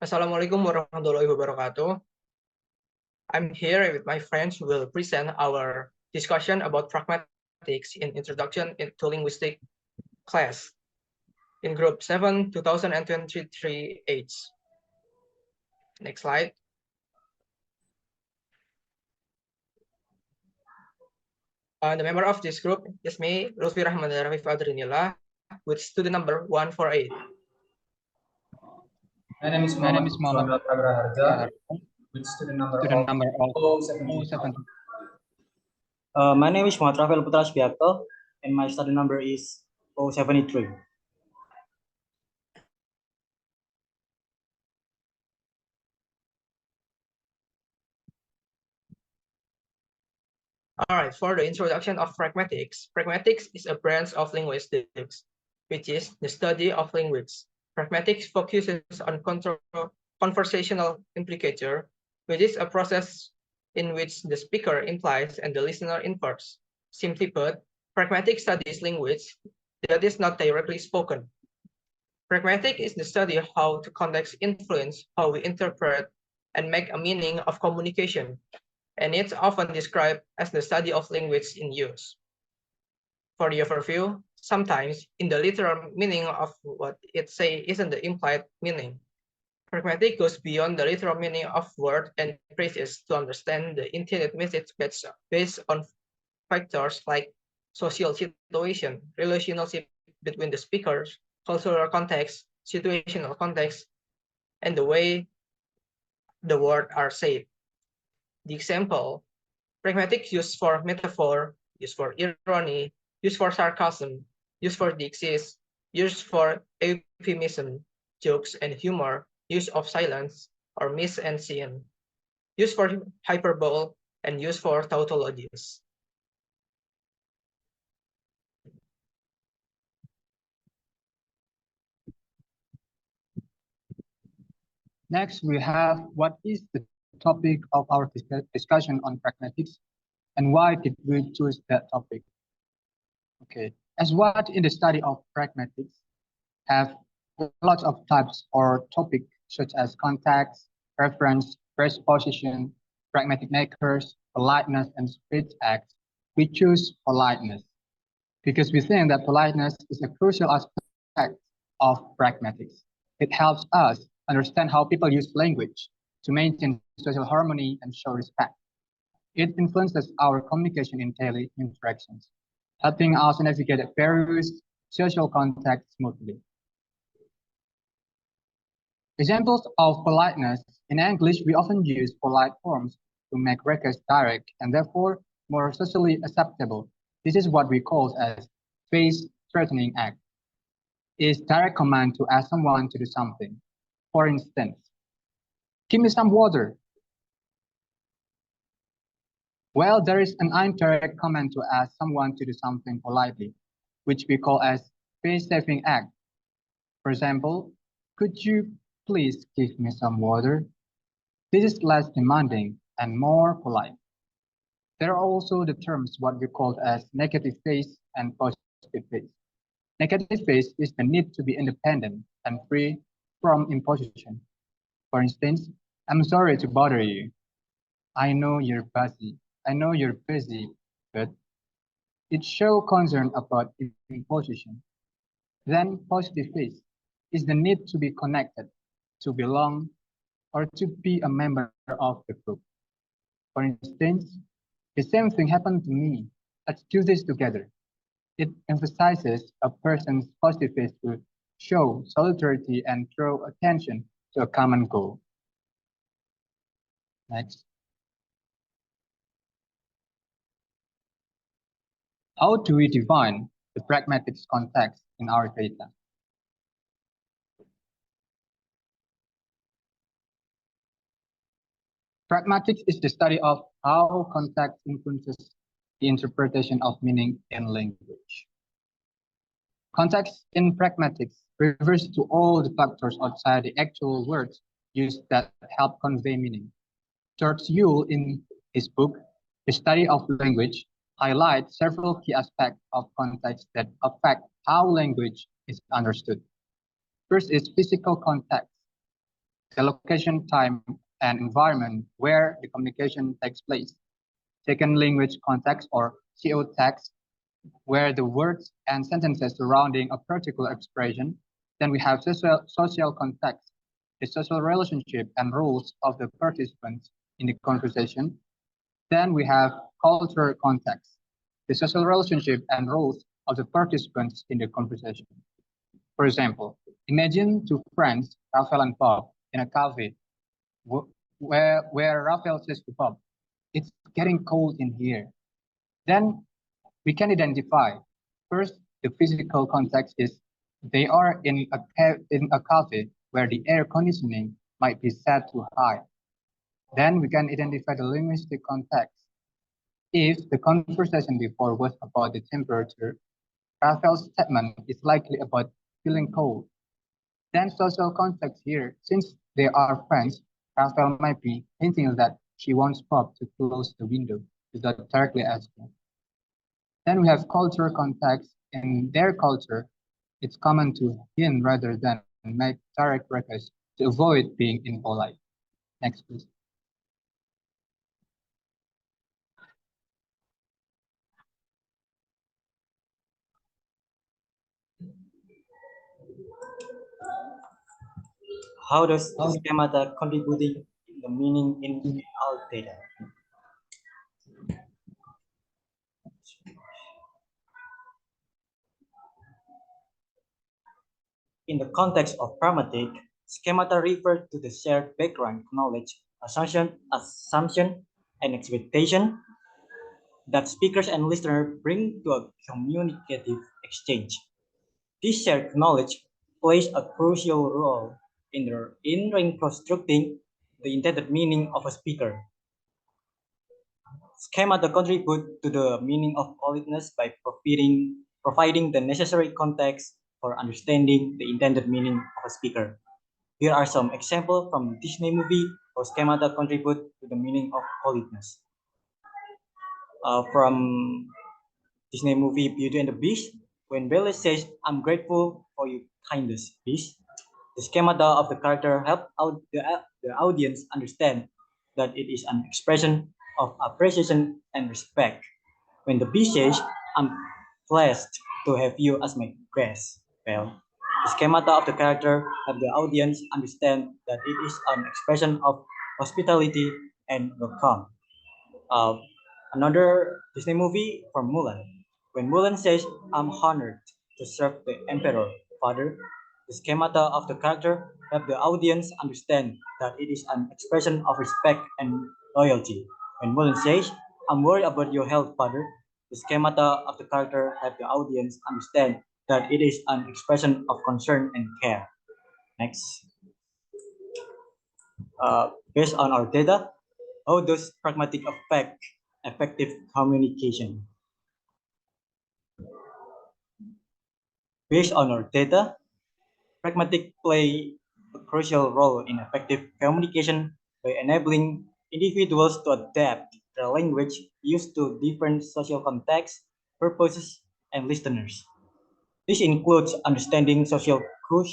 Assalamualaikum warahmatullahi wabarakatuh. I'm here with my friends who will present our discussion about pragmatics in Introduction to Linguistic class in Group 7, 2023 H. Next slide. The member of this group is me, Lutfi Rahman Ramif Adrinillah, with student number 148. My name is Muhammad Agraharja, with student number of 070. My name is Muhammad Rafael Putra Subiakto, and my study number is 073. All right, for the introduction of pragmatics, pragmatics is a branch of linguistics, which is the study of language. Pragmatics focuses on conversational implicature, which is a process in which the speaker implies and the listener infers. Simply put, pragmatic studies language that is not directly spoken. Pragmatic is the study of how the context influence how we interpret and make a meaning of communication, and it's often described as the study of language in use. For the overview, sometimes in the literal meaning of what it says isn't the implied meaning. Pragmatic goes beyond the literal meaning of words and phrases to understand the intended message based on factors like social situation, relationship between the speakers, cultural context, situational context, and the way the words are said. The example, pragmatic used for metaphor, used for irony, used for sarcasm, used for deixis, used for euphemism, jokes and humor, use of silence or mise en scene, used for hyperbole, and used for tautologies. Next, we have what is the topic of our discussion on pragmatics and why did we choose that topic? Okay, as what in the study of pragmatics have lots of types or topics such as context, reference, presupposition, pragmatic makers, politeness, and speech acts, we choose politeness because we think that politeness is a crucial aspect of pragmatics. It helps us understand how people use language to maintain social harmony and show respect. It influences our communication in daily interactions, helping us navigate various social contexts smoothly. Examples of politeness. In English, we often use polite forms to make requests direct and therefore more socially acceptable. This is what we call as face-threatening act. It's direct command to ask someone to do something. For instance, give me some water. Well, there is an indirect command to ask someone to do something politely, which we call as face-saving act. For example, could you please give me some water? This is less demanding and more polite. There are also the terms what we call as negative face and positive face. Negative face is the need to be independent and free from imposition. For instance, I'm sorry to bother you. I know you're busy, but it shows concern about imposition. Then positive face is the need to be connected, to belong, or to be a member of the group. For instance, the same thing happened to me. Let's do this together. It emphasizes a person's positive face to show solidarity and draw attention to a common goal. Next. How do we define the pragmatics context in our data? Pragmatics is the study of how context influences the interpretation of meaning in language. Context in pragmatics refers to all the factors outside the actual words used that help convey meaning. George Yule, in his book, The Study of Language, highlights several key aspects of context that affect how language is understood. First is physical context. the location, time, and environment where the communication takes place. Second, language context or CO text, where the words and sentences surrounding a particular expression. Then we have social context, the social relationship and rules of the participants in the conversation. Then we have cultural context, the social relationship and rules of the participants in the conversation. For example, imagine two friends, Raphael and Bob, in a cafe, where Raphael says to Bob, "It's getting cold in here." Then we can identify, first, the physical context is they are in a cafe where the air conditioning might be set too high. Then we can identify the linguistic context. If the conversation before was about the temperature, Raphael's statement is likely about feeling cold. Then social context here, since they are friends, Raphael might be hinting that she wants Bob to close the window without directly asking. Then we have cultural context. In their culture, it's common to hint rather than make direct requests to avoid being impolite. Next, please. How does schemata contributing the meaning in our data? In the context of pragmatic, schemata refer to the shared background knowledge, assumption, and expectation that speakers and listeners bring to a communicative exchange. This shared knowledge plays a crucial role in reconstructing the intended meaning of a speaker. Schemata contribute to the meaning of politeness by providing the necessary context for understanding the intended meaning of a speaker. Here are some examples from Disney movie how schemata contribute to the meaning of politeness. From Disney movie Beauty and the Beast, when Belle says, "I'm grateful for your kindness, Beast," the schemata of the character help out the audience understand that it is an expression of appreciation and respect. When the Beast says, "I'm blessed to have you as my guest," well, the schemata of the character help the audience understand that it is an expression of hospitality and welcome. Another Disney movie from Mulan. When Mulan says, "I'm honored to serve the Emperor, Father," the schemata of the character help the audience understand that it is an expression of respect and loyalty. When Mulan says, "I'm worried about your health, Father," the schemata of the character help the audience understand that it is an expression of concern and care. Next. Based on our data, how does pragmatic affect effective communication? Based on our data, pragmatic play a crucial role in effective communication by enabling individuals to adapt their language used to different social contexts, purposes, and listeners. This includes understanding social cues,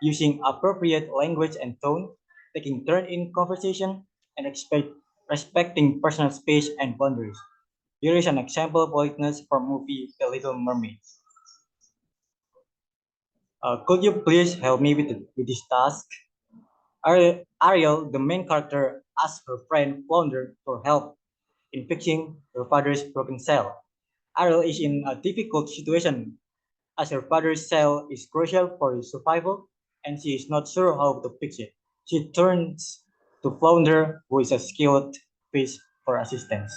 using appropriate language and tone, taking turn in conversation, and respecting personal space and boundaries. Here is an example of politeness from movie The Little Mermaid. Could you please help me with this task? Ariel, the main character, asks her friend Flounder for help in fixing her father's broken cell. Ariel is in a difficult situation as her father's cell is crucial for his survival and she is not sure how to fix it. She turns to Flounder, who is a skilled fish, for assistance.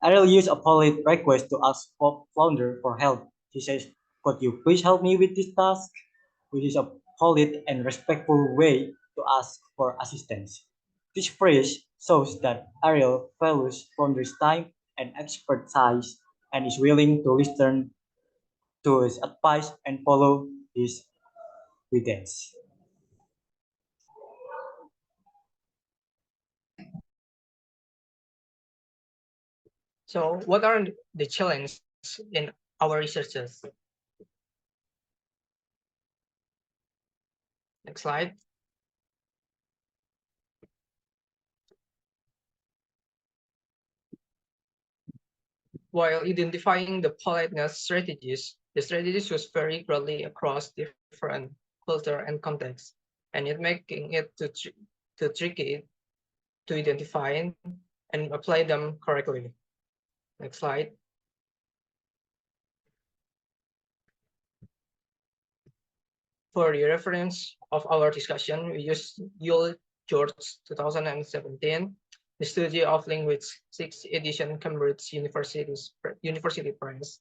Ariel used a polite request to ask Flounder for help. She says, "Could you please help me with this task?" Which is a polite and respectful way to ask for assistance. This phrase shows that Ariel values Flounder's time and expertise and is willing to listen to his advice and follow his guidance. So what are the challenges in our researches? Next slide. While identifying the politeness strategies, the strategies was vary greatly across different culture and contexts, and it making it too tricky to identify and apply them correctly. Next slide. For the reference of our discussion, we use Yule George 2017, the Study of Language 6th edition Cambridge University Press,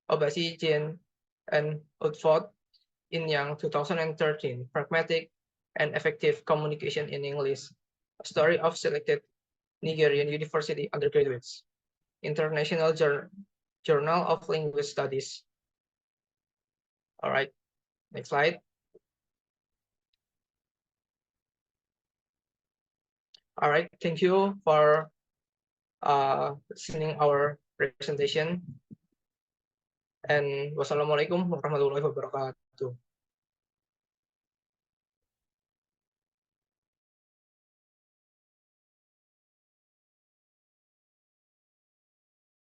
Obasi, Jane, and Woodford in Young 2013, Pragmatic and Effective Communication in English, a story of selected Nigerian university undergraduates, International Journal of Language Studies. All right, next slide. All right, thank you for listening our presentation. And wassalamualaikum warahmatullahi wabarakatuh.